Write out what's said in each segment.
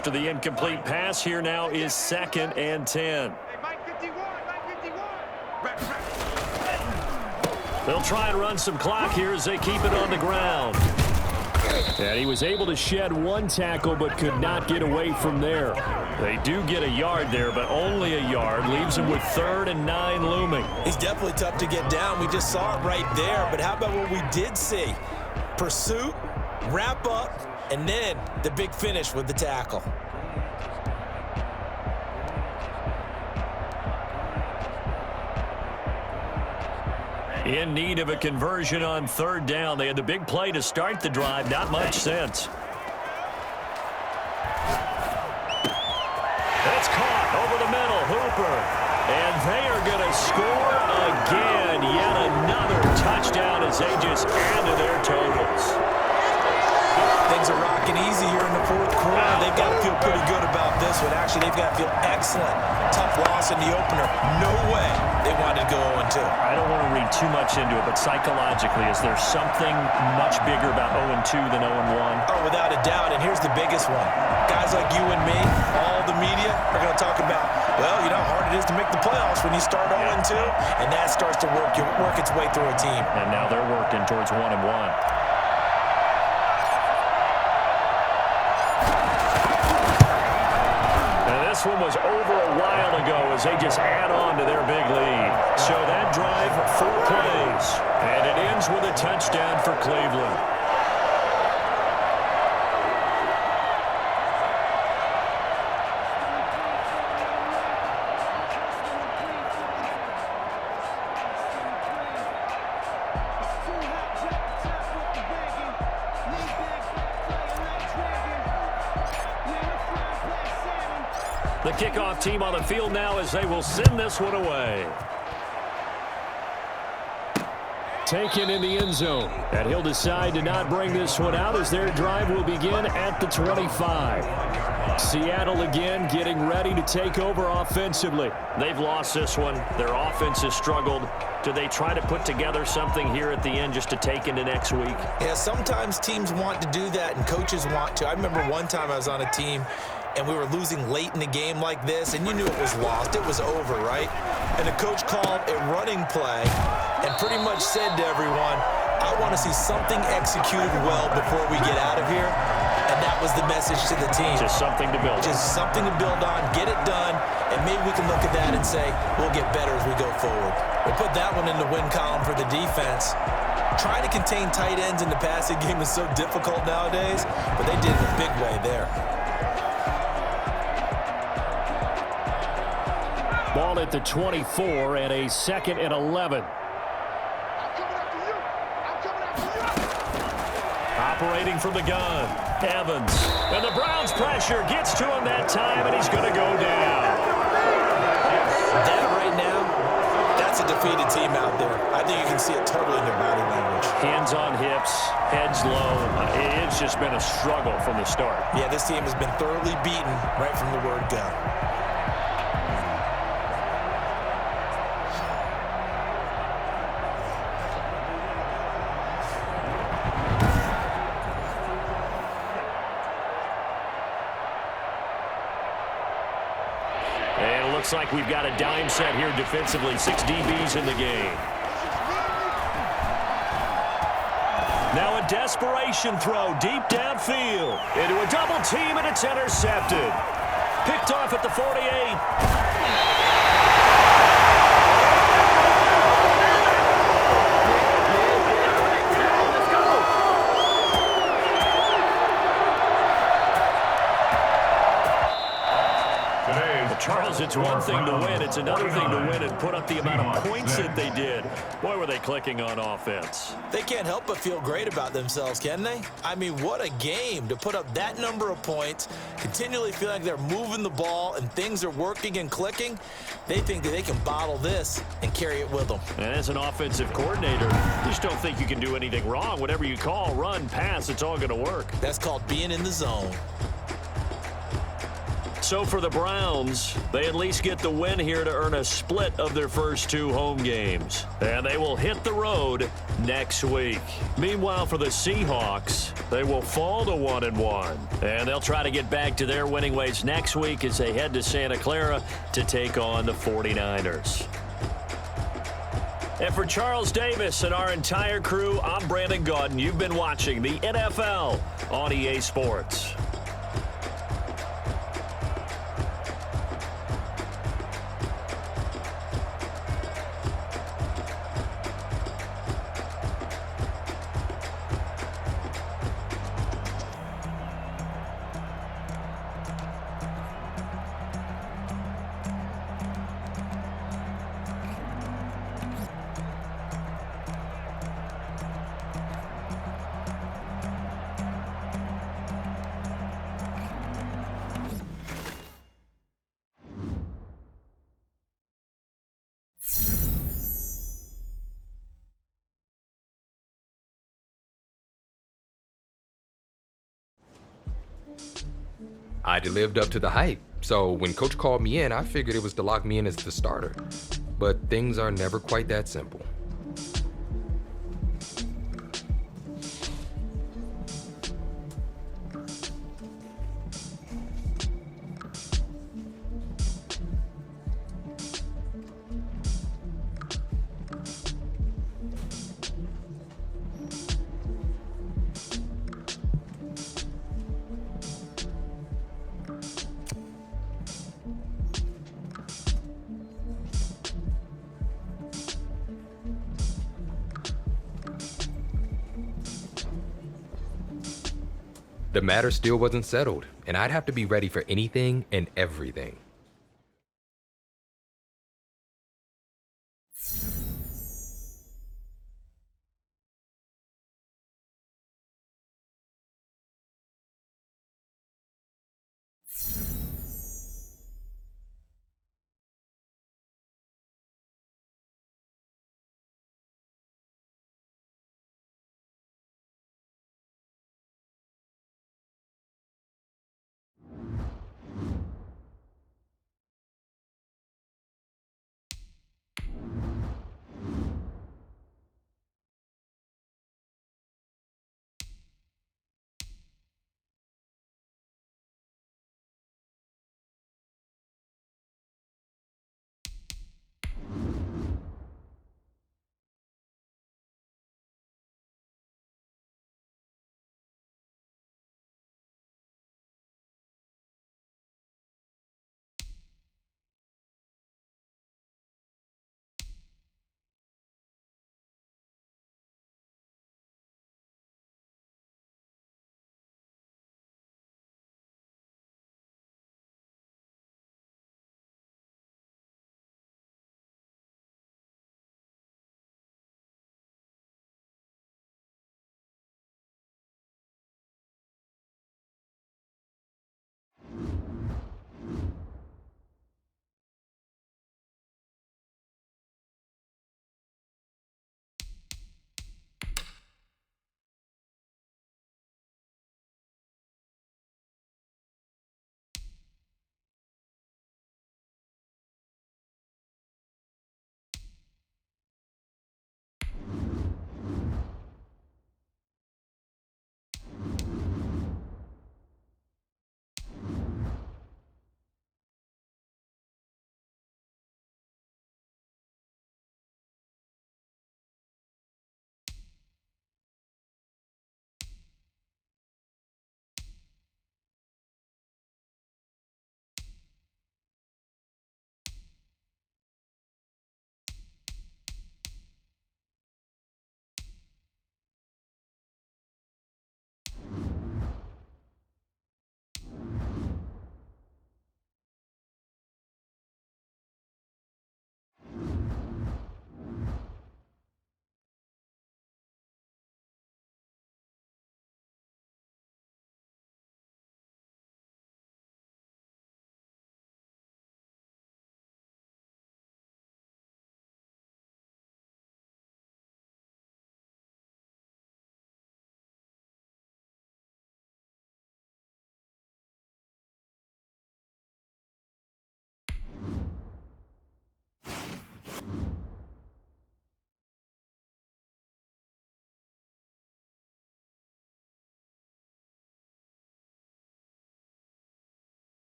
After the incomplete pass, here now is 2nd and 10. They'll try and run some clock here as they keep it on the ground. And he was able to shed one tackle but could not get away from there. They do get a yard there, but only a yard. Leaves him with 3rd and 9 looming. He's definitely tough to get down. We just saw it right there. But how about what we did see? Pursuit, wrap up, and then the big finish with the tackle. In need of a conversion on 3rd down. They had the big play to start the drive. Not much sense. It's caught over the middle. Hooper. And they are going to score again. Yet another touchdown as they just add to their totals. Things are rocking easy here in the 4th quarter. They've got to feel pretty good about this one. Actually, they've got to feel excellent. Tough loss in the opener. No way they wanted to go 0-2. I don't want to read too much into it, but psychologically, is there something much bigger about 0-2 than 0-1? Oh, without a doubt, and here's the biggest one. Guys like you and me, all the media, are going to talk about, well, you know how hard it is to make the playoffs when you start 0-2, and that starts to work its way through a team. And now they're working towards 1-1. This one was over a while ago as they just add on to their big lead. So that drive, 4 plays. And it ends with a touchdown for Cleveland. The kickoff team on the field now as they will send this one away. Taken in the end zone. And he'll decide to not bring this one out as their drive will begin at the 25. Seattle again getting ready to take over offensively. They've lost this one. Their offense has struggled. Do they try to put together something here at the end just to take into next week? Yeah, sometimes teams want to do that and coaches want to. I remember one time I was on a team and we were losing late in the game like this, and you knew it was lost. It was over, right? And the coach called a running play and pretty much said to everyone, I want to see something executed well before we get out of here. And that was the message to the team. Just something to build. Just something to build on, get it done, and maybe we can look at that and say, we'll get better as we go forward. We'll put that one in the win column for the defense. Trying to contain tight ends in the passing game is so difficult nowadays, but they did it in a big way there. Ball at the 24 and a 2nd and 11. Operating from the gun, Evans. And the Browns pressure gets to him that time, and he's going to go down. That right now, that's a defeated team out there. I think you can see it totally in their body language. Hands on hips, heads low. It's just been a struggle from the start. Yeah, this team has been thoroughly beaten right from the word go. Looks like we've got a dime set here defensively. 6 DBs in the game. Now a desperation throw deep downfield. Into a double team, and it's intercepted. Picked off at the 48. Charles, it's one thing to win. It's another thing to win and put up the amount of points that they did. Boy, were they clicking on offense. They can't help but feel great about themselves, can they? I mean, what a game to put up that number of points, continually feel like they're moving the ball and things are working and clicking. They think that they can bottle this and carry it with them. And as an offensive coordinator, you just don't think you can do anything wrong. Whatever you call, run, pass, it's all going to work. That's called being in the zone. So for the Browns, they at least get the win here to earn a split of their first 2 home games. And they will hit the road next week. Meanwhile, for the Seahawks, they will fall to 1-1. And they'll try to get back to their winning ways next week as they head to Santa Clara to take on the 49ers. And for Charles Davis and our entire crew, I'm Brandon Gaudin. You've been watching the NFL on EA Sports. I'd lived up to the hype, so when Coach called me in, I figured it was to lock me in as the starter. But things are never quite that simple. The matter still wasn't settled, and I'd have to be ready for anything and everything.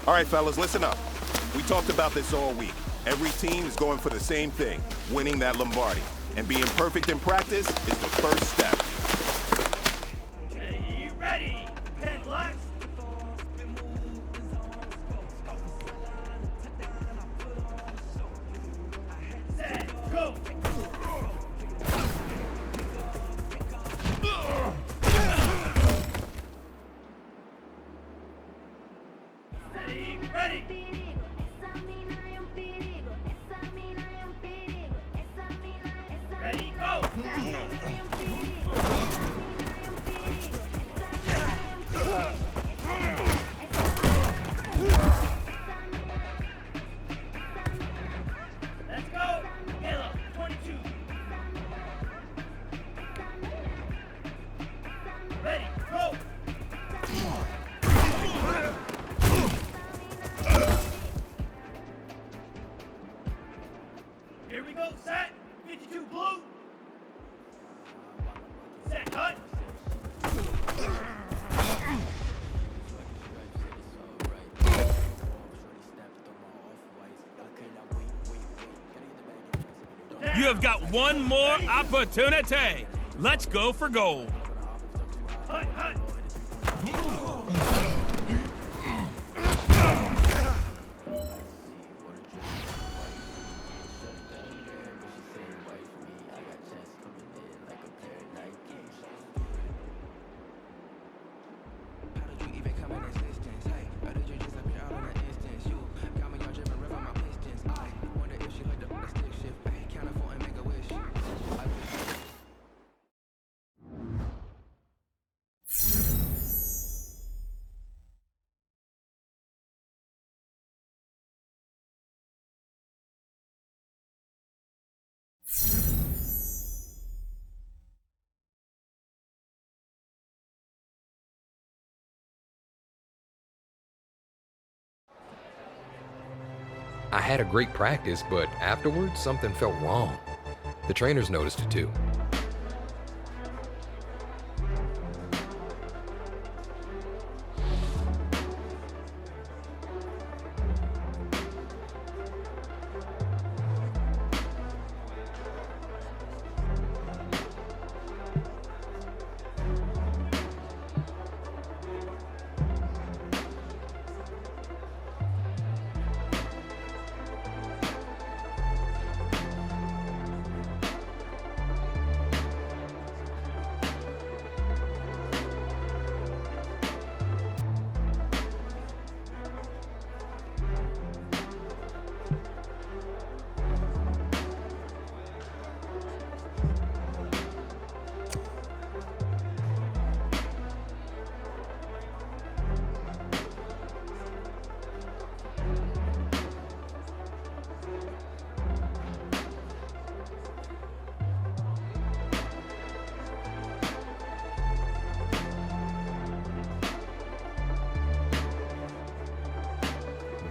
All right, fellas, listen up. We talked about this all week. Every team is going for the same thing, winning that Lombardi. And being perfect in practice is the first step. Are you ready, Headlocks? Set, go! Ready, ready! Ready, go! Let's go! Yellow, 22. Ready, go! Here we go, set! 52 blue! Set, cut! You have got one more opportunity. Let's go for gold. Hut, hut! I had a great practice, but afterwards, something felt wrong. The trainers noticed it too.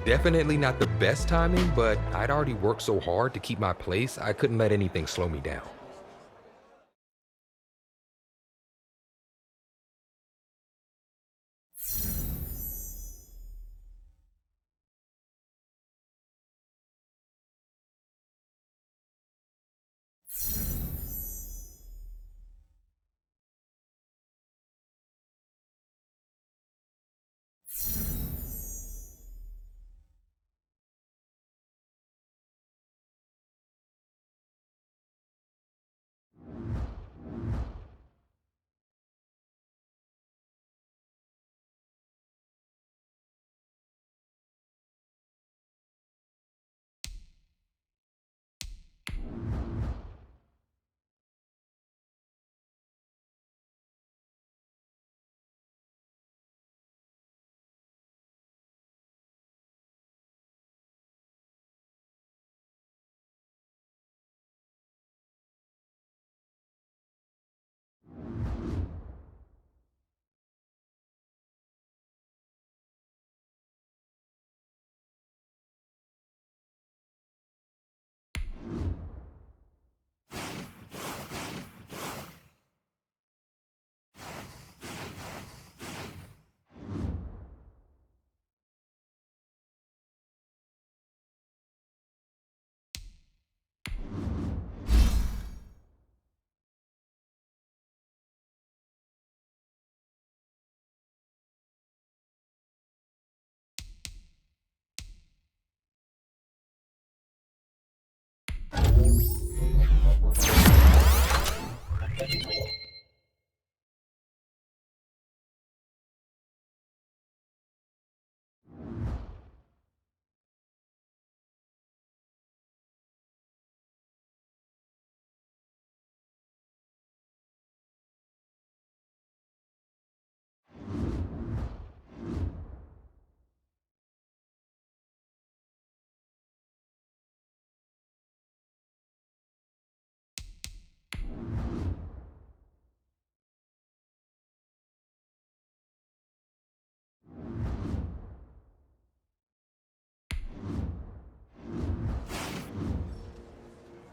Definitely not the best timing, but I'd already worked so hard to keep my place, I couldn't let anything slow me down.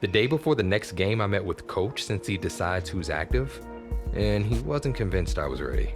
The day before the next game, I met with Coach since he decides who's active, and he wasn't convinced I was ready.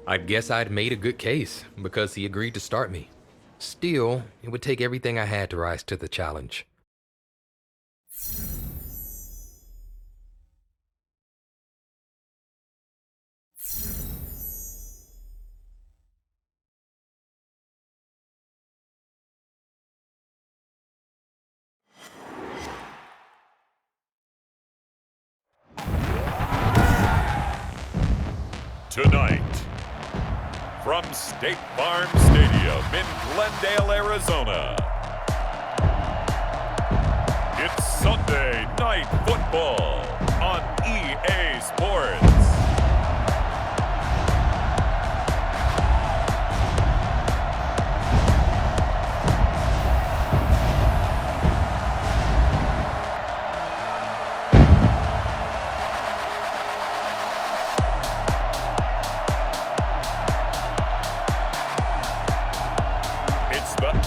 I guess I'd made a good case because he agreed to start me. Still, it would take everything I had to rise to the challenge. Tonight, from State Farm Stadium in Glendale, Arizona, it's Sunday Night Football on EA Sports.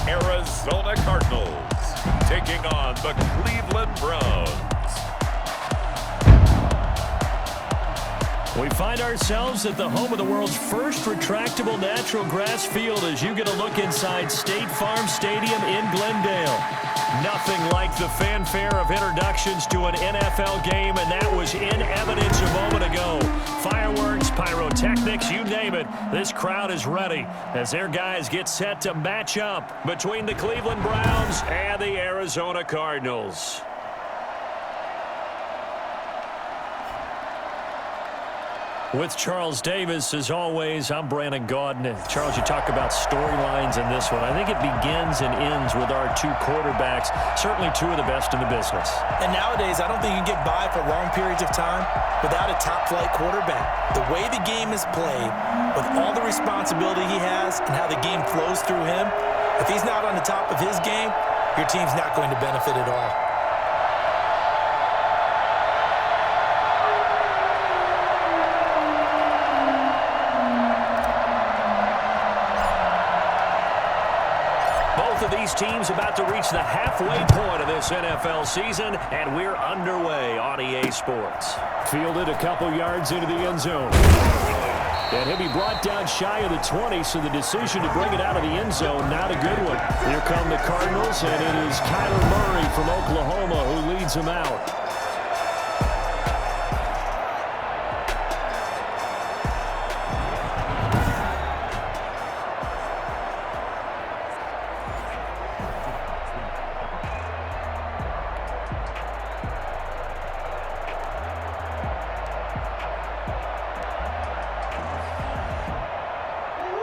Arizona Cardinals taking on the Cleveland Browns. We find ourselves at the home of the world's first retractable natural grass field as you get a look inside State Farm Stadium in Glendale. Nothing like the fanfare of introductions to an NFL game, and that was in evidence a moment ago. Fireworks, pyrotechnics, you name it. This crowd is ready as their guys get set to match up between the Cleveland Browns and the Arizona Cardinals. With Charles Davis, as always, I'm Brandon Gaudin. Charles, you talk about storylines in this one. I think it begins and ends with our two quarterbacks, certainly two of the best in the business. And nowadays, I don't think you can get by for long periods of time without a top-flight quarterback. The way the game is played, with all the responsibility he has and how the game flows through him, if he's not on the top of his game, your team's not going to benefit at all. Both of these teams about to reach the halfway point of this NFL season, and we're underway on EA Sports. Fielded a couple yards into the end zone. And he'll be brought down shy of the 20, so the decision to bring it out of the end zone, not a good one. Here come the Cardinals, and it is Kyler Murray from Oklahoma who leads them out.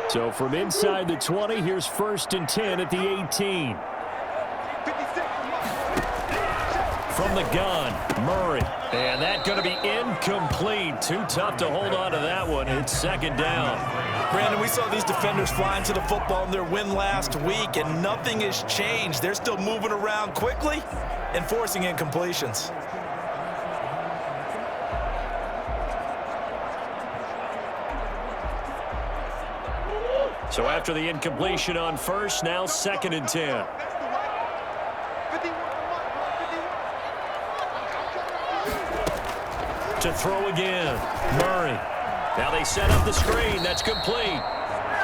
So from inside the 20, here's 1st and 10 at the 18. From the gun, Murray. And that's going to be incomplete. Too tough to hold on to that one. It's 2nd down. Brandon, we saw these defenders flying to the football in their win last week, and nothing has changed. They're still moving around quickly and forcing incompletions. So after the incompletion on 1st, now 2nd and 10. To throw again. Murray. Now they set up the screen. That's complete.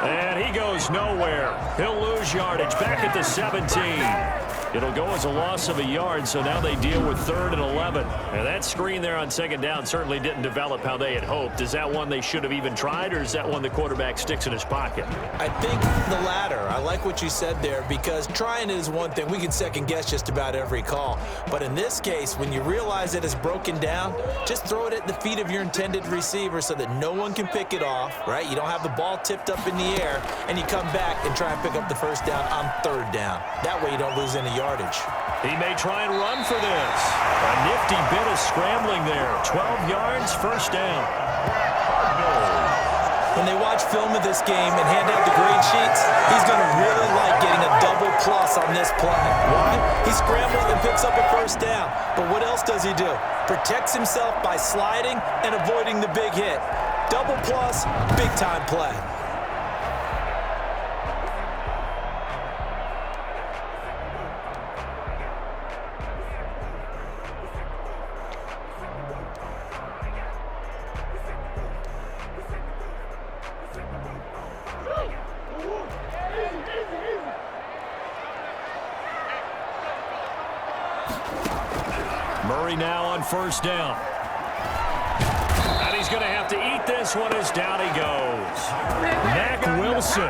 And he goes nowhere. He'll lose yardage back at the 17. It'll go as a loss of a yard, so now they deal with 3rd and 11. And that screen there on 2nd down certainly didn't develop how they had hoped. Is that one they should have even tried, or is that one the quarterback sticks in his pocket? I think the latter. I like what you said there, because trying is one thing. We can second-guess just about every call. But in this case, when you realize it is broken down, just throw it at the feet of your intended receiver so that no one can pick it off, right? You don't have the ball tipped up in the air, and you come back and try and pick up the 1st down on 3rd down. That way you don't lose any yardage. He may try and run for this. A nifty bit of scrambling there. 12 yards, 1st down. When they watch film of this game and hand out the grade sheets, he's going to really like getting a double plus on this play. Why? He scrambles and picks up a 1st down. But what else does he do? Protects himself by sliding and avoiding the big hit. Double plus, big-time play. Murray now on 1st down. And he's going to have to eat this one as down he goes. Mack Wilson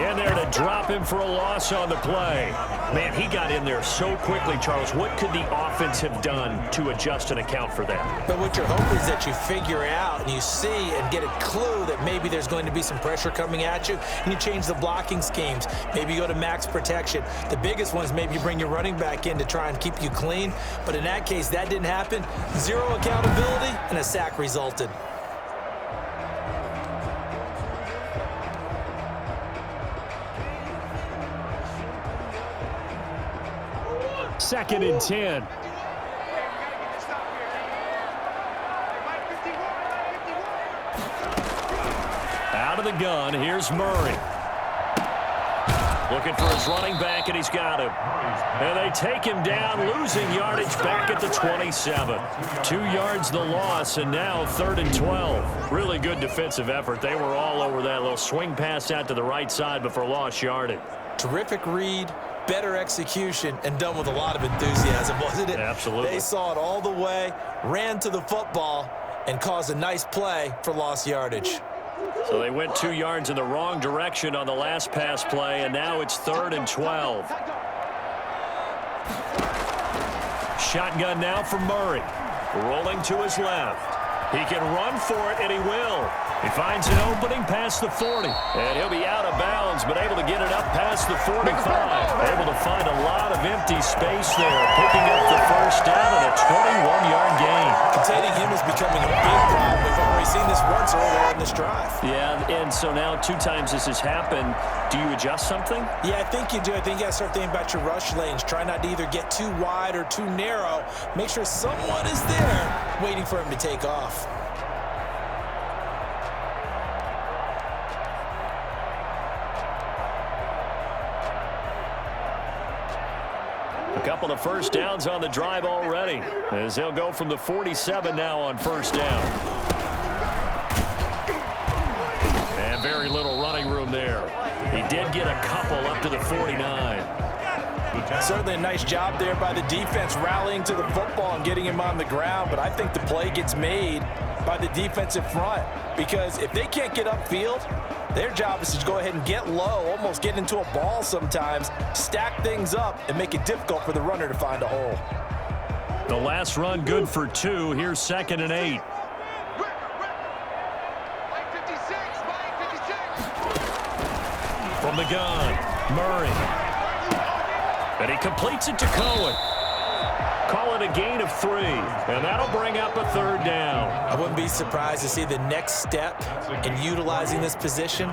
in there to drop him for a loss on the play. Man, he got in there so quickly, Charles. What could the offense have done to adjust and account for that? But what you're hoping is that you figure out and you see and get a clue that maybe there's going to be some pressure coming at you, and you change the blocking schemes. Maybe you go to max protection. The biggest one is maybe you bring your running back in to try and keep you clean. But in that case, that didn't happen. 0 accountability, and a sack resulted. Second and 10. Out of the gun, here's Murray. Looking for his running back, and he's got him. And they take him down, losing yardage back at the 27. 2 yards the loss, and now 3rd and 12. Really good defensive effort. They were all over that little swing pass out to the right side before lost yardage. Terrific read, better execution, and done with a lot of enthusiasm, wasn't it? Absolutely. They saw it all the way, ran to the football, and caused a nice play for lost yardage. So they went 2 yards in the wrong direction on the last pass play, and now it's 3rd and 12. Shotgun now for Murray. Rolling to his left. He can run for it, and he will. He finds an opening past the 40. And he'll be out of bounds, but able to get it up past the 45. Able to find a lot of empty space there, picking up the 1st down and a 21-yard gain. Containing him is becoming a big problem. We've already seen this once earlier in this drive. Yeah, and so now 2 times this has happened. Do you adjust something? Yeah, I think you do. I think you got to start thinking about your rush lanes. Try not to either get too wide or too narrow. Make sure someone is there waiting for him to take off. A couple of 1st downs on the drive already, as they'll go from the 47 now on 1st down. And very little running room there. He did get a couple up to the 49. Certainly a nice job there by the defense rallying to the football and getting him on the ground, but I think the play gets made by the defensive front, because if they can't get upfield, their job is to go ahead and get low, almost get into a ball sometimes, stack things up, and make it difficult for the runner to find a hole. The last run good for 2. Here's 2nd and 8. From the gun, Murray. And he completes it to Cohen. Call it a gain of 3, and that'll bring up a 3rd down. I wouldn't be surprised to see the next step in utilizing this position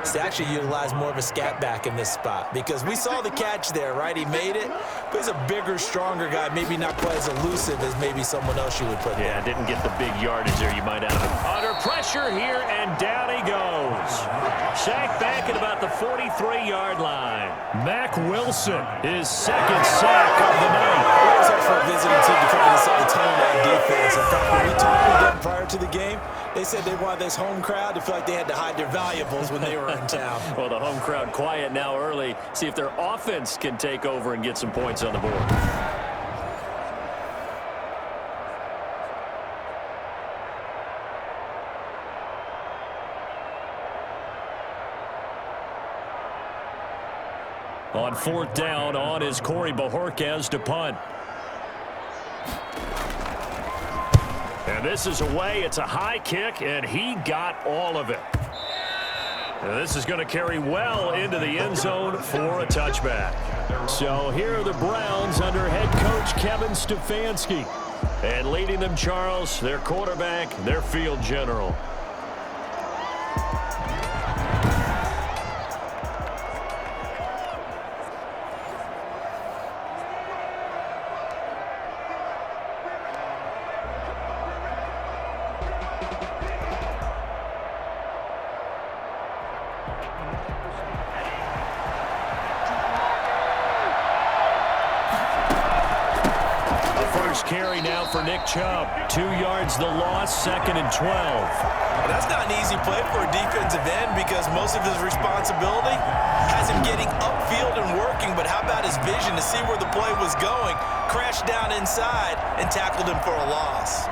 is to actually utilize more of a scat back in this spot, because we saw the catch there, right? He made it, but he's a bigger, stronger guy, maybe not quite as elusive as maybe someone else you would put there. Yeah, didn't get the big yardage there you might have. Under pressure here, and down he goes. Sacked back at about the 43-yard line. Mack Wilson, his second sack of the night. Always hard for a visiting team to come in and set the tone on defense. In fact, when we talked with them prior to the game, they said they wanted this home crowd to feel like they had to hide their valuables when they were in town. Well, the home crowd quiet now early. See if their offense can take over and get some points on the board. On fourth down, on is Corey Bojorquez to punt. And this is away. It's a high kick, and he got all of it. And this is going to carry well into the end zone for a touchback. So here are the Browns under head coach Kevin Stefanski. And leading them, Charles, their quarterback, their field general. Carry now for Nick Chubb. 2 yards the loss, 2nd and 12. Well, that's not an easy play for a defensive end because most of his responsibility has him getting upfield and working, but how about his vision to see where the play was going, crashed down inside, and tackled him for a loss.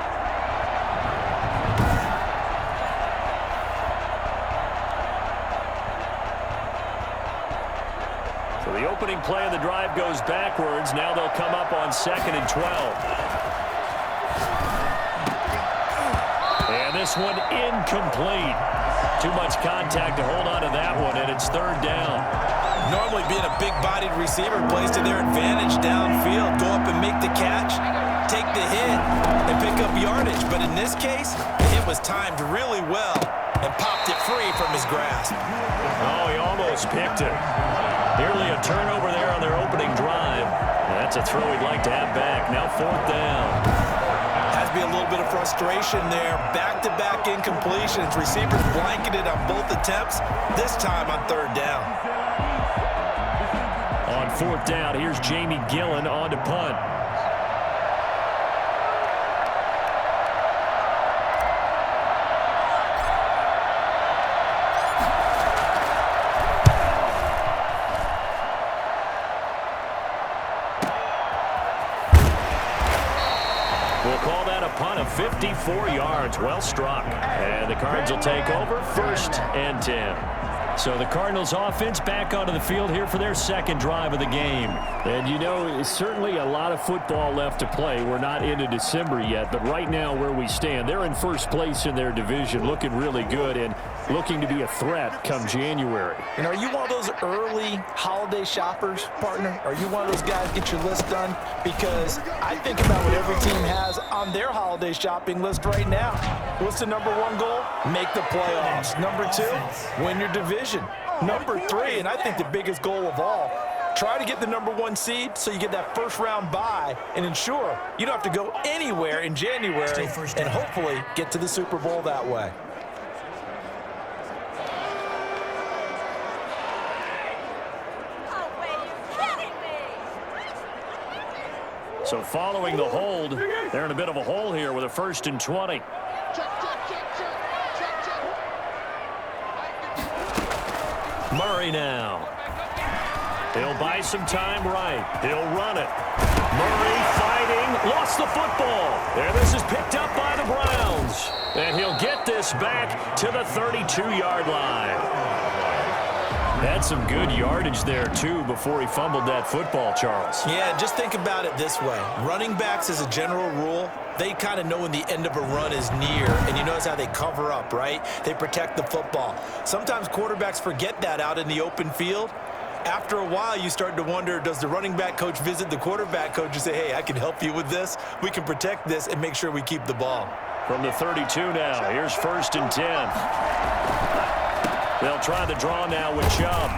So the opening play of the drive goes backwards. Now they'll come up on 2nd and 12. And this one incomplete. Too much contact to hold on to that one, and it's 3rd down. Normally being a big-bodied receiver plays to their advantage downfield. Go up and make the catch, take the hit, and pick up yardage. But in this case, the hit was timed really well and popped it free from his grasp. Oh, he almost picked it. Nearly a turnover there on their opening drive. That's a throw he'd like to have back. Now 4th down. Has to be a little bit of frustration there. Back-to-back incompletions. Receivers blanketed on both attempts, this time on 3rd down. On 4th down, here's Jamie Gillen on to punt. We'll call that a punt of 54 yards. Well struck. And the Cards will take over 1st and 10. So the Cardinals offense back onto the field here for their second drive of the game. And you know, certainly a lot of football left to play. We're not into December yet, but right now where we stand, they're in first place in their division, looking really good and looking to be a threat come January. And are you one of those early holiday shoppers, partner? Are you one of those guys get your list done? Because I think about what every team has on their holiday shopping list right now. What's the number 1 goal? Make the playoffs. Number 2, win your division. Number 3, and I think the biggest goal of all, try to get the number 1 seed so you get that first-round bye and ensure you don't have to go anywhere in January and hopefully get to the Super Bowl that way. So following the hold, they're in a bit of a hole here with a 1st and 20. Murray now. He'll buy some time right. He'll run it. Murray fighting. Lost the football. And this is picked up by the Browns. And he'll get this back to the 32-yard line. Had some good yardage there, too, before he fumbled that football, Charles. Yeah, just think about it this way. Running backs, as a general rule, they kind of know when the end of a run is near, and you notice how they cover up, right? They protect the football. Sometimes quarterbacks forget that out in the open field. After a while, you start to wonder, does the running back coach visit the quarterback coach and say, hey, I can help you with this. We can protect this and make sure we keep the ball. From the 32 now, here's 1st and 10. They'll try the draw now with Chubb.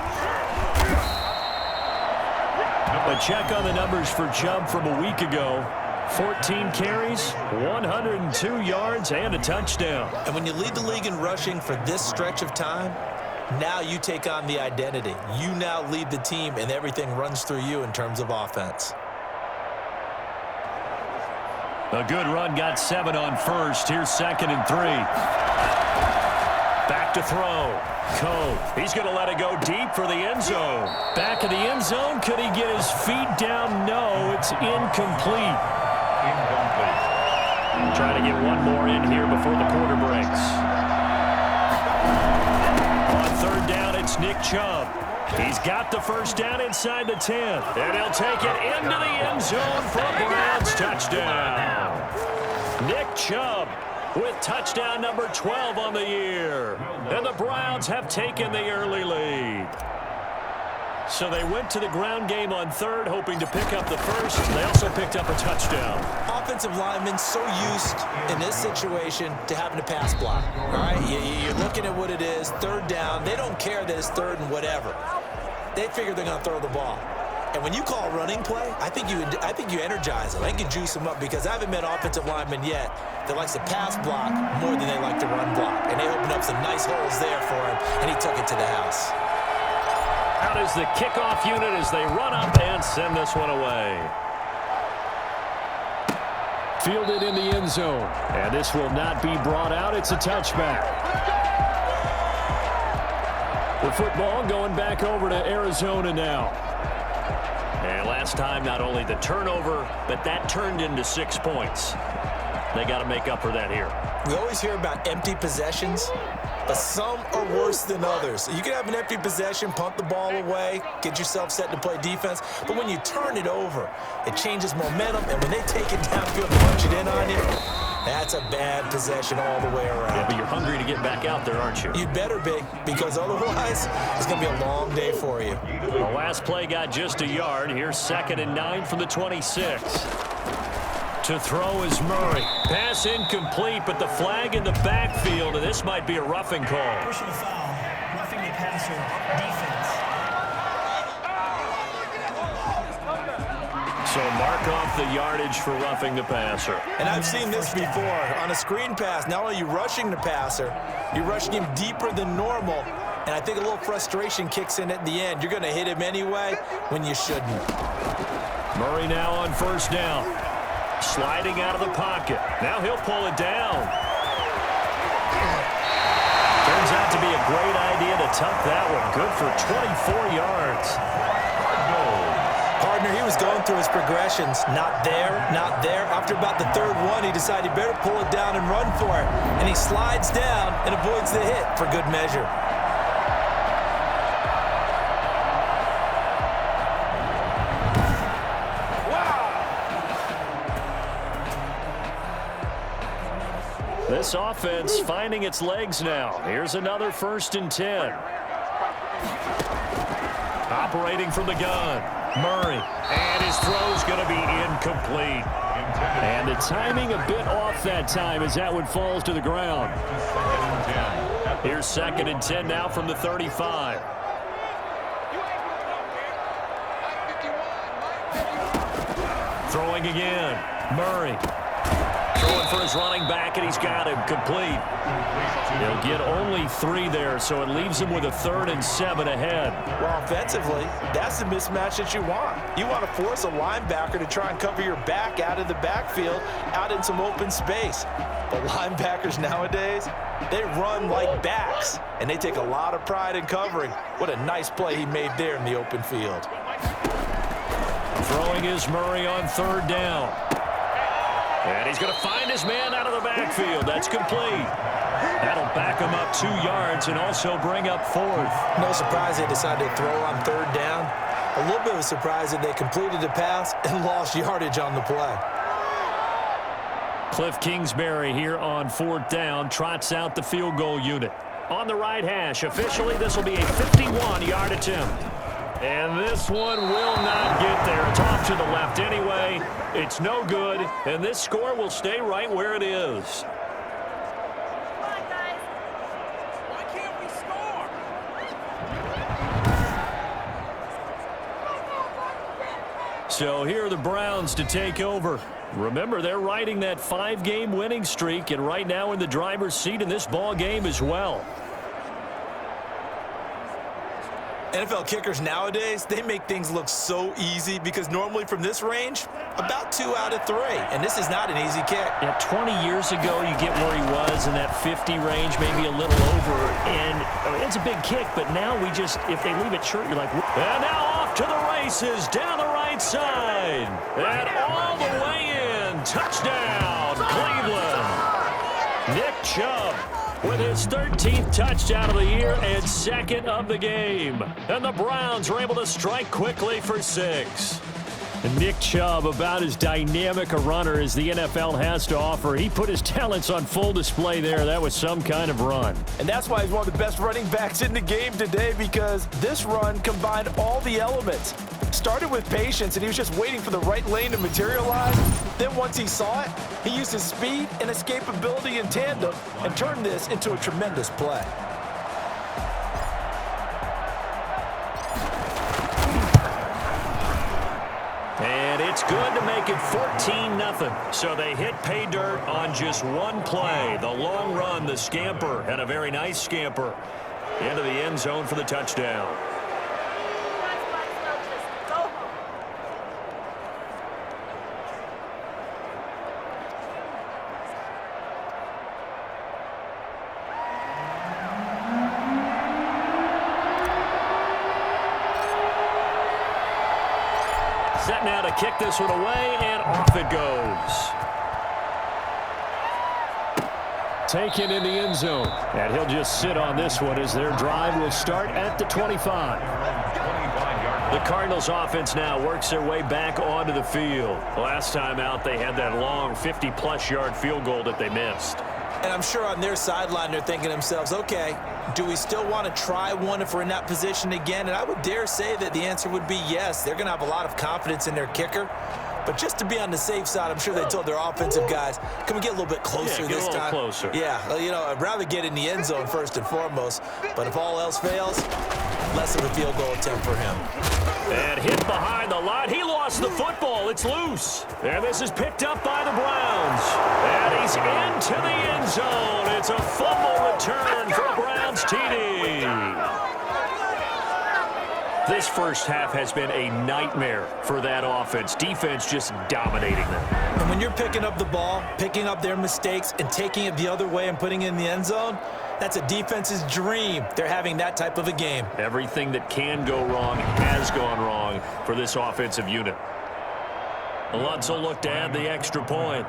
A check on the numbers for Chubb from a week ago. 14 carries, 102 yards, and a touchdown. And when you lead the league in rushing for this stretch of time, now you take on the identity. You now lead the team, and everything runs through you in terms of offense. A good run got 7 on first. Here's 2nd and 3. Back to throw. Cleve. He's going to let it go deep for the end zone. Back of the end zone. Could he get his feet down? No, it's incomplete. Trying to get one more in here before the quarter breaks. On 3rd down, it's Nick Chubb. He's got the first down inside the 10. And he'll take it into the end zone for a Browns touchdown. Nick Chubb with touchdown number 12 on the year. And the Browns have taken the early lead. So they went to the ground game on 3rd, hoping to pick up the first. They also picked up a touchdown. Offensive linemen so used in this situation to having to pass block. All right, you're looking at what it is, 3rd down. They don't care that it's 3rd and whatever. They figure they're going to throw the ball. And when you call a running play, I think you energize them. I think you juice them up, because I haven't met offensive linemen yet that likes to pass block more than they like to run block. And they opened up some nice holes there for him, and he took it to the house. Out is the kickoff unit as they run up and send this one away. Fielded in the end zone. And this will not be brought out. It's a touchback. The football going back over to Arizona now. And last time, not only the turnover, but that turned into 6 points. They got to make up for that here. We always hear about empty possessions, but some are worse than others. You can have an empty possession, punt the ball away, get yourself set to play defense, but when you turn it over, it changes momentum, and when they take it downfield and punch it in on you, that's a bad possession all the way around. Yeah, but you're hungry to get back out there, aren't you? You'd better be, because otherwise, it's going to be a long day for you. The last play got just a yard. Here's 2nd and 9 from the 26. To throw is Murray. Pass incomplete, but the flag in the backfield, and this might be a roughing call. Personal foul, roughing the passer, defense. So mark off the yardage for roughing the passer. And I've seen this before. On a screen pass, not only are you rushing the passer, you're rushing him deeper than normal. And I think a little frustration kicks in at the end. You're going to hit him anyway when you shouldn't. Murray now on 1st down. Sliding out of the pocket. Now he'll pull it down. Turns out to be a great idea to tuck that one. Good for 24 yards. Partner, he was going through his progressions. Not there, not there. After about the 3rd one, he decided he better pull it down and run for it. And he slides down and avoids the hit for good measure. This offense finding its legs now. Here's another 1st and 10. Operating from the gun. Murray. And his throw's going to be incomplete. And the timing a bit off that time as that one falls to the ground. Here's 2nd and 10 now from the 35. Throwing again. Murray. Throwing for his running back, and he's got him complete. He'll get only 3 there, so it leaves him with a 3rd and 7 ahead. Well, offensively, that's the mismatch that you want. You want to force a linebacker to try and cover your back out of the backfield, out in some open space. But linebackers nowadays, they run like backs, and they take a lot of pride in covering. What a nice play he made there in the open field. Throwing is Murray on 3rd down. And he's going to find his man out of the backfield. That's complete. That'll back him up 2 yards and also bring up 4th. No surprise they decided to throw on 3rd down. A little bit of a surprise that they completed the pass and lost yardage on the play. Cliff Kingsbury here on 4th down trots out the field goal unit. On the right hash, officially this will be a 51-yard attempt. And this one will not get there. It's off to the left anyway. It's no good, and this score will stay right where it is. Why can't we score? So here are the Browns to take over. Remember, they're riding that 5-game winning streak, and right now in the driver's seat in this ball game as well. NFL kickers nowadays, they make things look so easy because normally from this range, about 2 out of 3. And this is not an easy kick. Yeah, 20 years ago, you get where he was in that 50 range, maybe a little over. And I mean, it's a big kick, but now we just, if they leave it short, you're like, and now off to the races, down the right side. And all the way in. Touchdown, Cleveland. Nick Chubb with his 13th touchdown of the year and 2nd of the game. And the Browns were able to strike quickly for 6. And Nick Chubb, about as dynamic a runner as the NFL has to offer. He put his talents on full display there. That was some kind of run. And that's why he's one of the best running backs in the game today, because this run combined all the elements. Started with patience, and he was just waiting for the right lane to materialize. Then once he saw it, he used his speed and escapability in tandem and turned this into a tremendous play. And it's good to make it 14-0. So they hit pay dirt on just one play. The long run, the scamper, and a very nice scamper into the end zone for the touchdown. Set now to kick this one away, and off it goes. Taken in the end zone. And he'll just sit on this one as their drive will start at the 25. The Cardinals offense now works their way back onto the field. Last time out, they had that long 50-plus yard field goal that they missed. And I'm sure on their sideline, they're thinking to themselves, okay, do we still want to try one if we're in that position again? And I would dare say that the answer would be yes. They're going to have a lot of confidence in their kicker. But just to be on the safe side, I'm sure they told their offensive guys, can we get a little bit closer this time? Closer. Yeah, well, you know, I'd rather get in the end zone first and foremost. But if all else fails, less of a field goal attempt for him. And hit behind the line. He lost the football. It's loose. And this is picked up by the Browns. And he's into the end zone. It's a fumble return for a Browns TD. This first half has been a nightmare for that offense. Defense just dominating them. And when you're picking up the ball, picking up their mistakes, and taking it the other way and putting it in the end zone, that's a defense's dream. They're having that type of a game. Everything that can go wrong has gone wrong for this offensive unit. Lutz will look to add the extra point.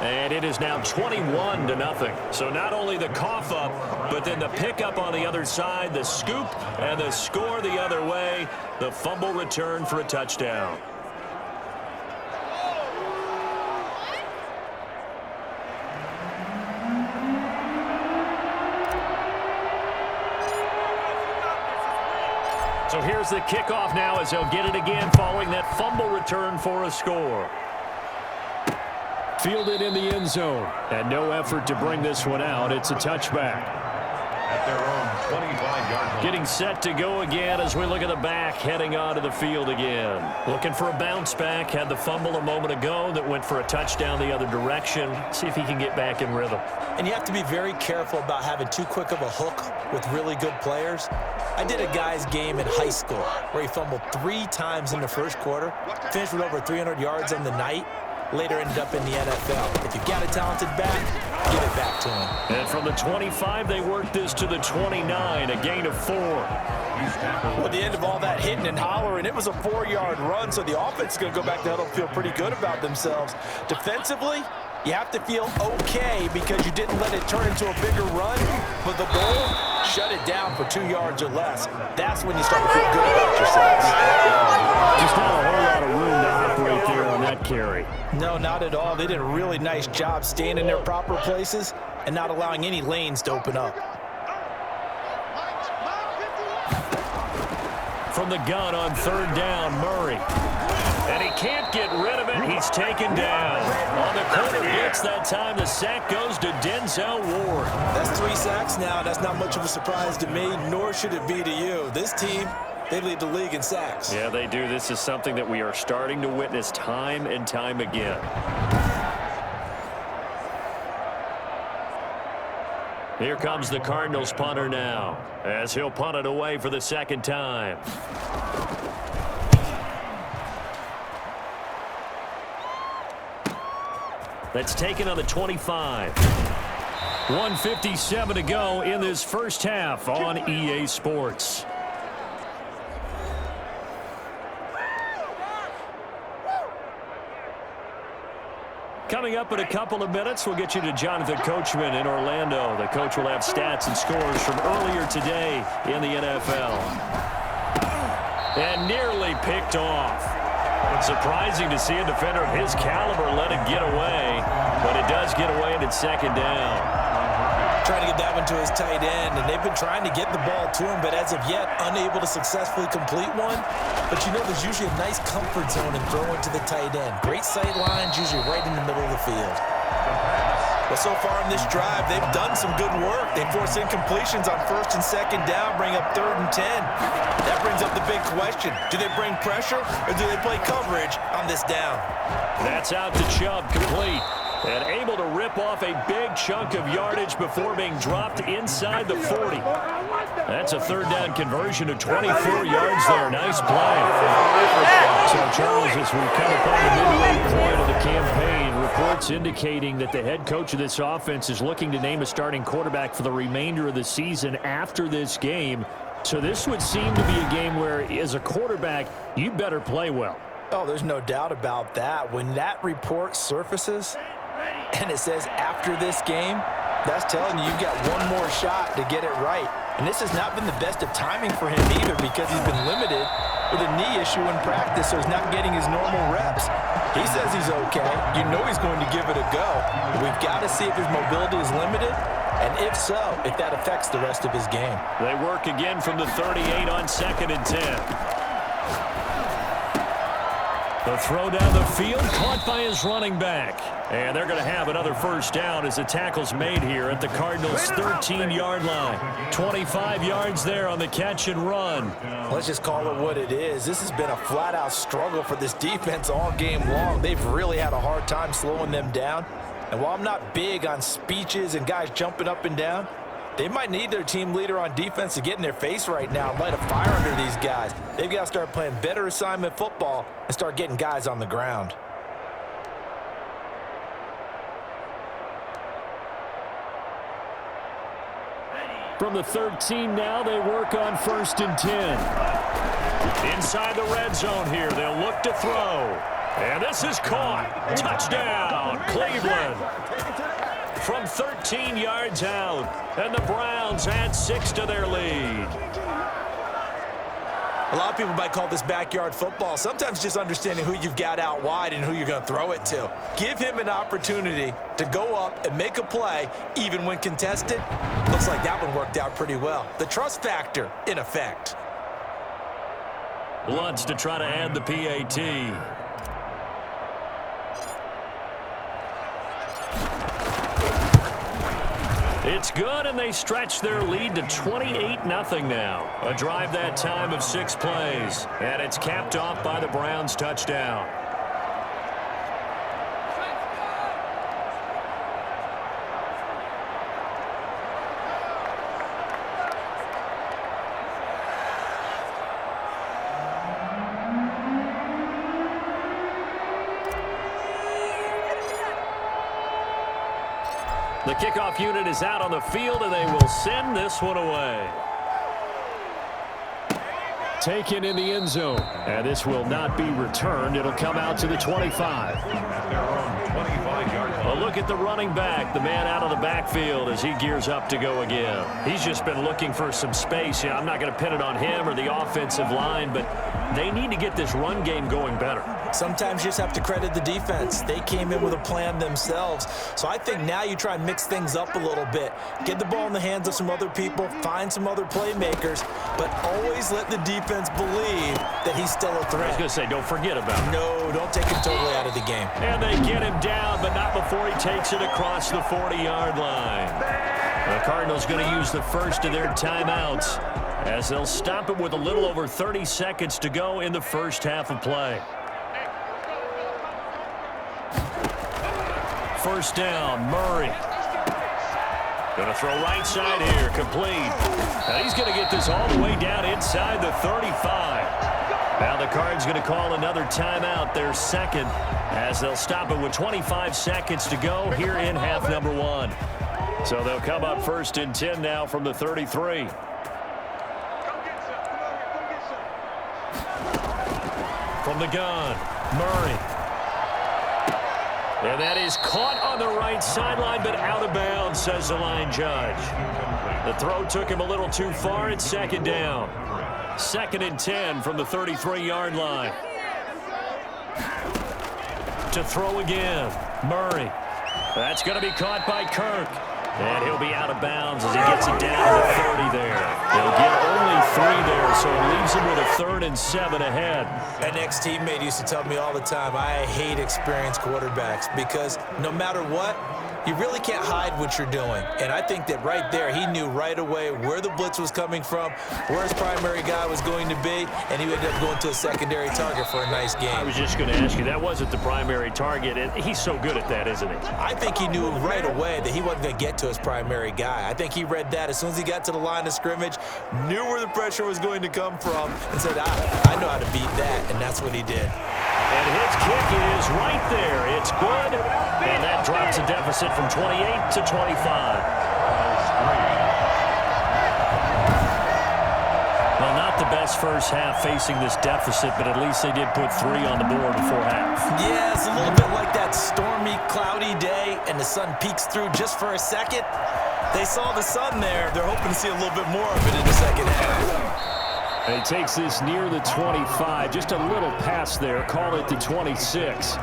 And it is now 21-0. So not only the cough up, but then the pickup on the other side, the scoop, and the score the other way. The fumble return for a touchdown. So here's the kickoff now as they'll get it again following that fumble return for a score. Fielded in the end zone, and no effort to bring this one out. It's a touchback. At their own 25-yard line. Getting set to go again as we look at the back heading onto the field again. Looking for a bounce back. Had the fumble a moment ago that went for a touchdown the other direction. See if he can get back in rhythm. And you have to be very careful about having too quick of a hook with really good players. I did a guy's game in high school where he fumbled 3 times in the first quarter, finished with over 300 yards on the night, later ended up in the NFL. If you've got a talented back, give it back to him. And from the 25, they worked this to the 29, a gain of 4. Well, at the end of all that hitting and hollering, it was a 4-yard run, so the offense is going to go back to huddle and feel pretty good about themselves. Defensively, you have to feel okay because you didn't let it turn into a bigger run, but the goal, shut it down for 2 yards or less. That's when you start to feel good about yourselves. Just not a whole lot of room to operate there on that carry. No, not at all. They did a really nice job staying in their proper places and not allowing any lanes to open up. from the gun on third down, Murray. And he can't get rid of it. He's taken down. On the corner blitz that time, the sack goes to Denzel Ward. That's 3 sacks now. That's not much of a surprise to me, nor should it be to you. This team, they lead the league in sacks. Yeah, they do. This is something that we are starting to witness time and time again. Here comes the Cardinals punter now, as he'll punt it away for the second time. That's taken on the 25. 1:57 to go in this first half on EA Sports. Coming up in a couple of minutes, we'll get you to Jonathan Coachman in Orlando. The coach will have stats and scores from earlier today in the NFL. And nearly picked off. It's surprising to see a defender of his caliber let it get away, but it does get away and it's second down. Trying to get that one to his tight end, and they've been trying to get the ball to him, but as of yet, unable to successfully complete one. But you know, there's usually a nice comfort zone in throwing to the tight end. Great sight lines, usually right in the middle of the field. But so far in this drive, they've done some good work. They force incompletions on first and second down, bring up 3rd and 10. That brings up the big question. Do they bring pressure, or do they play coverage on this down? That's out to Chubb, complete. And able to rip off a big chunk of yardage before being dropped inside the 40. That's a 3rd down conversion of 24 yards there. Nice play. So, Charles, as we come upon the midway point of the campaign, reports indicating that the head coach of this offense is looking to name a starting quarterback for the remainder of the season after this game. So this would seem to be a game where, as a quarterback, you better play well. Oh, there's no doubt about that. When that report surfaces and it says after this game, that's telling you you've got one more shot to get it right. And this has not been the best of timing for him either, because he's been limited with a knee issue in practice, so he's not getting his normal reps. He says he's okay. You know he's going to give it a go. We've got to see if his mobility is limited, and if so, if that affects the rest of his game. They work again from the 38 on 2nd and 10. The throw down the field, caught by his running back. And they're going to have another first down as the tackle's made here at the Cardinals' 13-yard line. 25 yards there on the catch and run. Let's just call it what it is. This has been a flat-out struggle for this defense all game long. They've really had a hard time slowing them down. And while I'm not big on speeches and guys jumping up and down, they might need their team leader on defense to get in their face right now and light a fire under these guys. They've got to start playing better assignment football and start getting guys on the ground. From the 13 now, they work on 1st and 10. Inside the red zone here, they'll look to throw. And this is caught. Touchdown, Cleveland. From 13 yards out, and the Browns add 6 to their lead. A lot of people might call this backyard football. Sometimes just understanding who you've got out wide and who you're going to throw it to. Give him an opportunity to go up and make a play, even when contested. Looks like that one worked out pretty well. The trust factor in effect. Lutz to try to add the PAT. It's good, and they stretch their lead to 28-0 now. A drive that time of 6 plays, and it's capped off by the Browns' touchdown. The kickoff unit is out on the field, and they will send this one away. Taken in the end zone, and this will not be returned. It'll come out to the 25. A look at the running back, the man out of the backfield as he gears up to go again. He's just been looking for some space. I'm not going to pin it on him or the offensive line, but they need to get this run game going better. Sometimes you just have to credit the defense. They came in with a plan themselves. So I think now you try and mix things up a little bit. Get the ball in the hands of some other people, find some other playmakers, but always let the defense believe that he's still a threat. I was going to say, don't forget about him. No, don't take him totally out of the game. And they get him down, but not before he takes it across the 40-yard line. The Cardinals going to use the first of their timeouts as they'll stop it with a little over 30 seconds to go in the first half of play. First down, Murray. Going to throw right side here, complete. And he's going to get this all the way down inside the 35. Now the Cards going to call another timeout, their second, as they'll stop it with 25 seconds to go here in half number 1. So they'll come up first and 10 now from the 33. From the gun, Murray. And that is caught on the right sideline, but out of bounds, says the line judge. The throw took him a little too far. It's second down. Second and 10 from the 33-yard line. To throw again, Murray. That's going to be caught by Kirk. And he'll be out of bounds as he gets it down to the 30 there. They'll get only 3 there, so it leaves him with a 3rd and 7 ahead. An ex-teammate used to tell me all the time, I hate experienced quarterbacks because no matter what, you really can't hide what you're doing. And I think that right there, he knew right away where the blitz was coming from, where his primary guy was going to be, and he ended up going to a secondary target for a nice game. I was just going to ask you, that wasn't the primary target, and he's so good at that, isn't he? I think he knew right away that he wasn't going to get to his primary guy. I think he read that as soon as he got to the line of scrimmage, knew where the pressure was going to come from, and said, I know how to beat that, and that's what he did. And his kick is right there. It's good. And that drops a deficit from 28 to 25. Well, not the best first half facing this deficit, but at least they did put 3 on the board before half. Yeah, it's a little bit like that stormy, cloudy day, and the sun peeks through just for a second. They saw the sun there. They're hoping to see a little bit more of it in the second half. And he takes this near the 25. Just a little pass there. Call it the 26.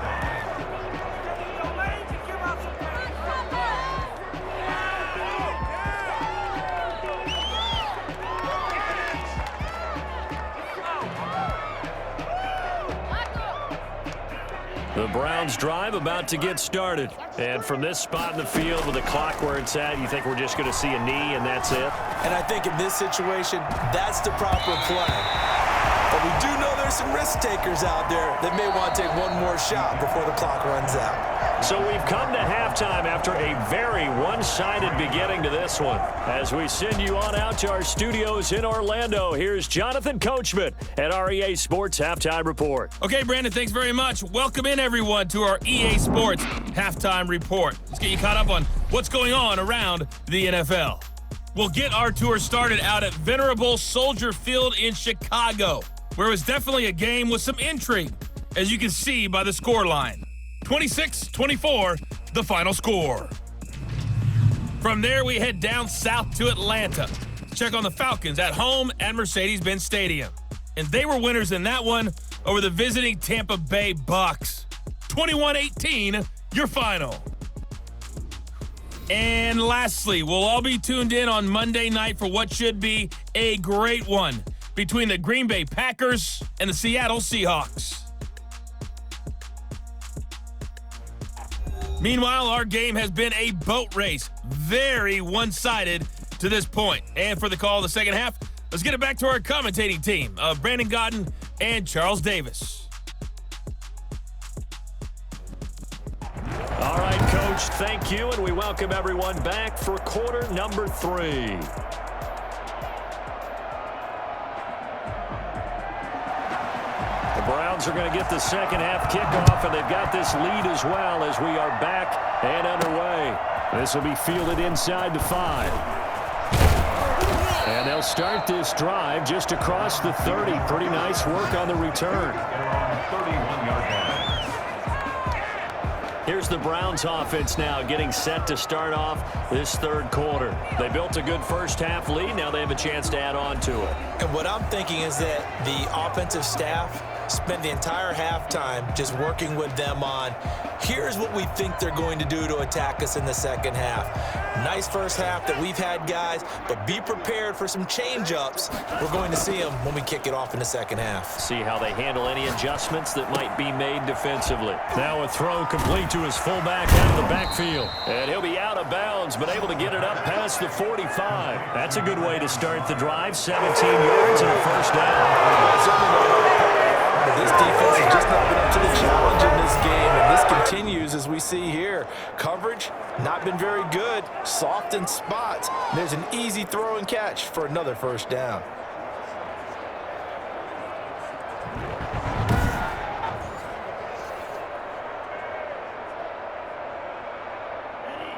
The Browns drive about to get started. And from this spot in the field with the clock where it's at, you think we're just going to see a knee and that's it? And I think in this situation, that's the proper play. But we do know there's some risk takers out there that may want to take one more shot before the clock runs out. So we've come to halftime after a very one-sided beginning to this one. As we send you on out to our studios in Orlando, here's Jonathan Coachman at our EA Sports Halftime Report. Okay, Brandon, thanks very much. Welcome in, everyone, to our EA Sports Halftime Report. Let's get you caught up on what's going on around the NFL. We'll get our tour started out at Venerable Soldier Field in Chicago, where it was definitely a game with some intrigue, as you can see by the scoreline. 26-24, the final score. From there, we head down south to Atlanta. Check on the Falcons at home at Mercedes-Benz Stadium. And they were winners in that one over the visiting Tampa Bay Bucks. 21-18, your final. And lastly, we'll all be tuned in on Monday night for what should be a great one between the Green Bay Packers and the Seattle Seahawks. Meanwhile, our game has been a boat race, very one-sided to this point. And for the call of the second half, let's get it back to our commentating team of Brandon Godden and Charles Davis. All right, Coach, thank you, and we welcome everyone back for quarter number 3. The Browns are going to get the second half kickoff, and they've got this lead as well as we are back and underway. This will be fielded inside the 5. And they'll start this drive just across the 30. Pretty nice work on the return. 31-yard line. Here's the Browns offense now getting set to start off this third quarter. They built a good first half lead. Now they have a chance to add on to it. And what I'm thinking is that the offensive staff spend the entire halftime just working with them on, here's what we think they're going to do to attack us in the second half. Nice first half that we've had, guys, but be prepared for some change-ups. We're going to see them when we kick it off in the second half. See how they handle any adjustments that might be made defensively. Now a throw complete to his fullback out of the backfield. And he'll be out of bounds, but able to get it up past the 45. That's a good way to start the drive. 17 yards and a first down. But this defense has just not been up to the challenge in this game, and this continues as we see here. Coverage, not been very good. Soft in spots. There's an easy throw and catch for another first down.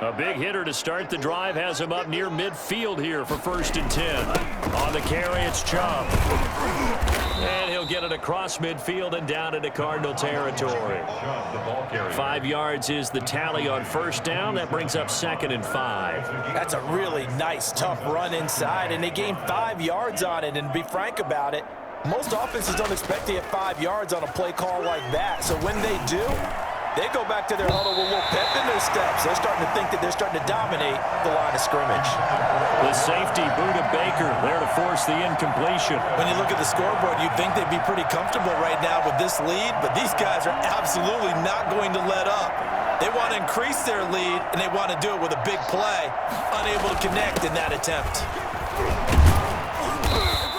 A big hitter to start the drive has him up near midfield here for 1st and 10. On the carry, it's Chubb. And he'll get it across midfield and down into Cardinal territory. 5 yards is the tally on first down. That brings up 2nd and 5. That's a really nice, tough run inside, and they gained 5 yards on it. And to be frank about it, most offenses don't expect to get 5 yards on a play call like that. So when they do, they go back to their huddle with a little pep in their steps. They're starting to think that they're starting to dominate the line of scrimmage. The safety, Buda Baker, there to force the incompletion. When you look at the scoreboard, you'd think they'd be pretty comfortable right now with this lead, but these guys are absolutely not going to let up. They want to increase their lead, and they want to do it with a big play. Unable to connect in that attempt.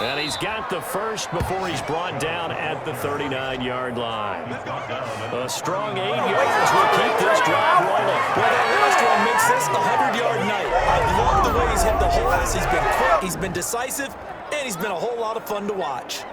And he's got the first before he's brought down at the 39-yard line. A strong 8 yards will keep this drive rolling. Well, that last one makes this a 100-yard night. I love the way he's hit the holes. He's been quick, he's been decisive, and he's been a whole lot of fun to watch.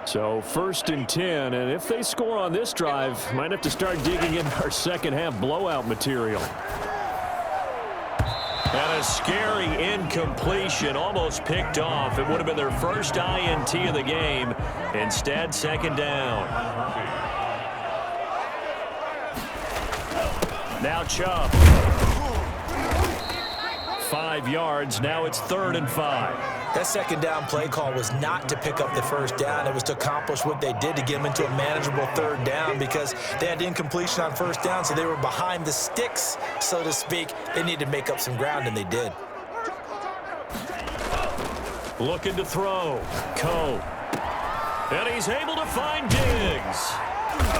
So 1st and 10, and if they score on this drive, might have to start digging into our second half blowout material. And a scary incompletion, almost picked off. It would have been their first INT of the game. Instead, 2nd down. Now Chubb. 5 yards, now it's 3rd and 5. That 2nd down play call was not to pick up the first down. It was to accomplish what they did to get them into a manageable 3rd down because they had incompletion on 1st down, so they were behind the sticks, so to speak. They needed to make up some ground, and they did. Looking to throw. Coe. And he's able to find Diggs.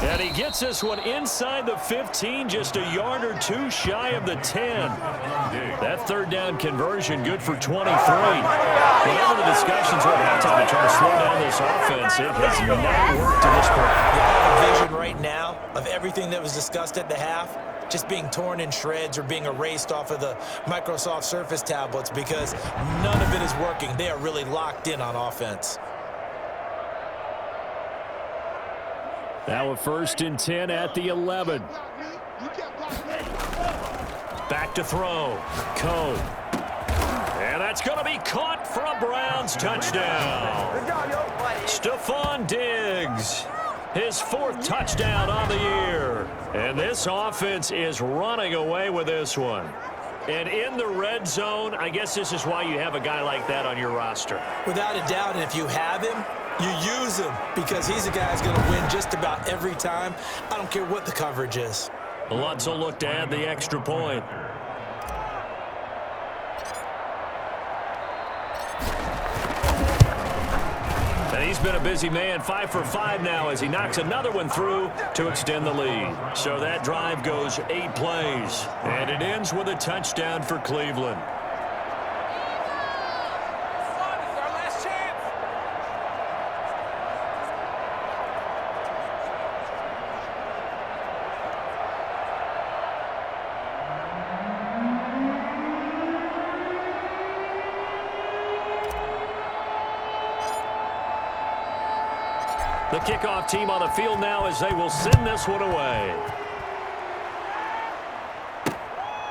And he gets this one inside the 15, just a yard or two shy of the 10. That 3rd down conversion good for 23. Whenever the discussions were at halftime to try to slow down this offense, it has not worked to this point. You have a vision right now of everything that was discussed at the half just being torn in shreds or being erased off of the Microsoft Surface tablets because none of it is working. They are really locked in on offense. Now a 1st and 10 at the 11. Back to throw. Coe. And that's going to be caught for a Browns touchdown. Stephon Diggs, his 4th touchdown on the year. And this offense is running away with this one. And in the red zone, I guess this is why you have a guy like that on your roster. Without a doubt, and if you have him, you use him because he's a guy who's going to win just about every time. I don't care what the coverage is. Lutz will look to add the extra point. And he's been a busy man, 5 for 5 now as he knocks another one through to extend the lead. So that drive goes 8 plays, and it ends with a touchdown for Cleveland. The kickoff team on the field now as they will send this one away.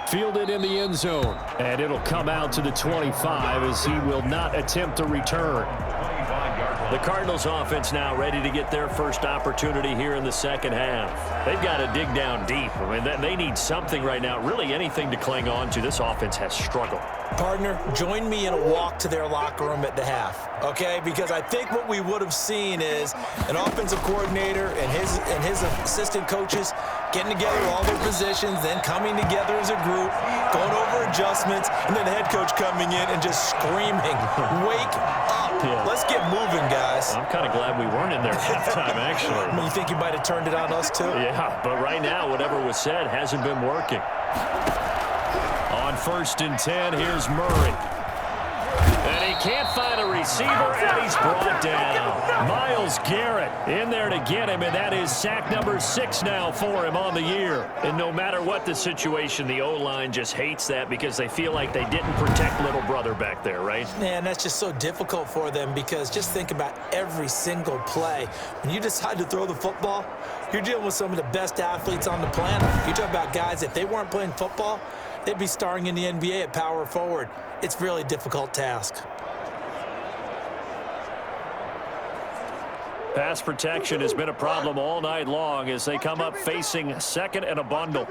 Fielded in the end zone, and it'll come out to the 25 as he will not attempt to return. The Cardinals offense now ready to get their first opportunity here in the second half. They've got to dig down deep. I mean, they need something right now, really anything to cling on to. This offense has struggled. Partner, join me in a walk to their locker room at the half, okay? Because I think what we would have seen is an offensive coordinator and his assistant coaches getting together all their positions, then coming together as a group, going over adjustments, and then the head coach coming in and just screaming, "Wake up. Yeah. Let's get moving, guys." I'm kind of glad we weren't in there at halftime, actually. I mean, you think you might have turned it on us, too? Yeah, but right now, whatever was said hasn't been working. On 1st and 10, here's Murray. And he can't find a receiver, and he's brought down. Myles Garrett in there to get him, and that is sack number 6 now for him on the year. And no matter what the situation, the O-line just hates that because they feel like they didn't protect little brother back there, right? Man, that's just so difficult for them because just think about every single play. When you decide to throw the football, you're dealing with some of the best athletes on the planet. You talk about guys, if they weren't playing football, they'd be starring in the NBA at power forward. It's a really difficult task. Pass protection has been a problem all night long as they come up facing second and a bundle.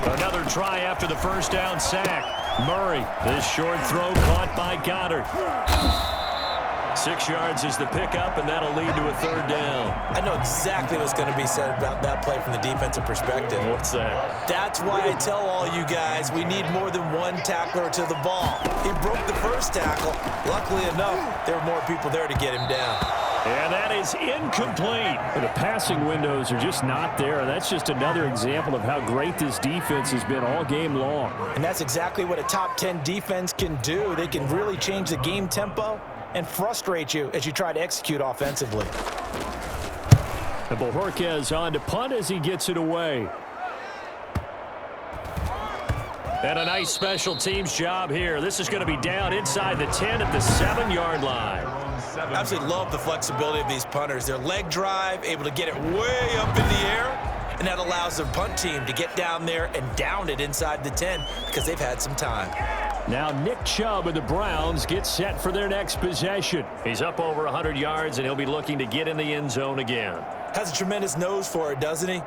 Another try after the first down sack. Murray, this short throw caught by Goddard. 6 yards is the pickup, and that'll lead to a 3rd down. I know exactly what's going to be said about that play from the defensive perspective. What's that? That's why I tell all you guys we need more than one tackler to the ball. He broke the first tackle. Luckily enough, there were more people there to get him down. And that is incomplete. The passing windows are just not there. That's just another example of how great this defense has been all game long. And that's exactly what a top 10 defense can do. They can really change the game tempo and frustrate you as you try to execute offensively. And Bojorquez on to punt as he gets it away. And a nice special teams job here. This is going to be down inside the 10 at the 7-yard line. I absolutely love the flexibility of these punters. Their leg drive, able to get it way up in the air, and that allows their punt team to get down there and down it inside the 10 because they've had some time. Now Nick Chubb and the Browns get set for their next possession. He's up over 100 yards, and he'll be looking to get in the end zone again. Has a tremendous nose for it, doesn't he?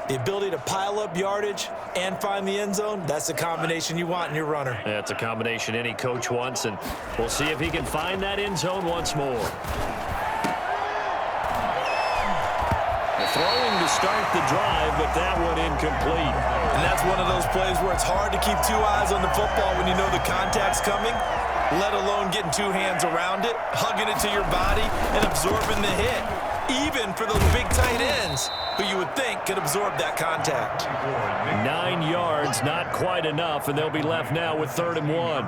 The ability to pile up yardage and find the end zone, that's the combination you want in your runner. That's a combination any coach wants, and we'll see if he can find that end zone once more. Throwing to start the drive, but that one incomplete. And that's one of those plays where it's hard to keep 2 eyes on the football when you know the contact's coming, let alone getting 2 hands around it, hugging it to your body, and absorbing the hit. Even for those big tight ends who you would think could absorb that contact. 9 yards, not quite enough, and they'll be left now with 3rd and 1.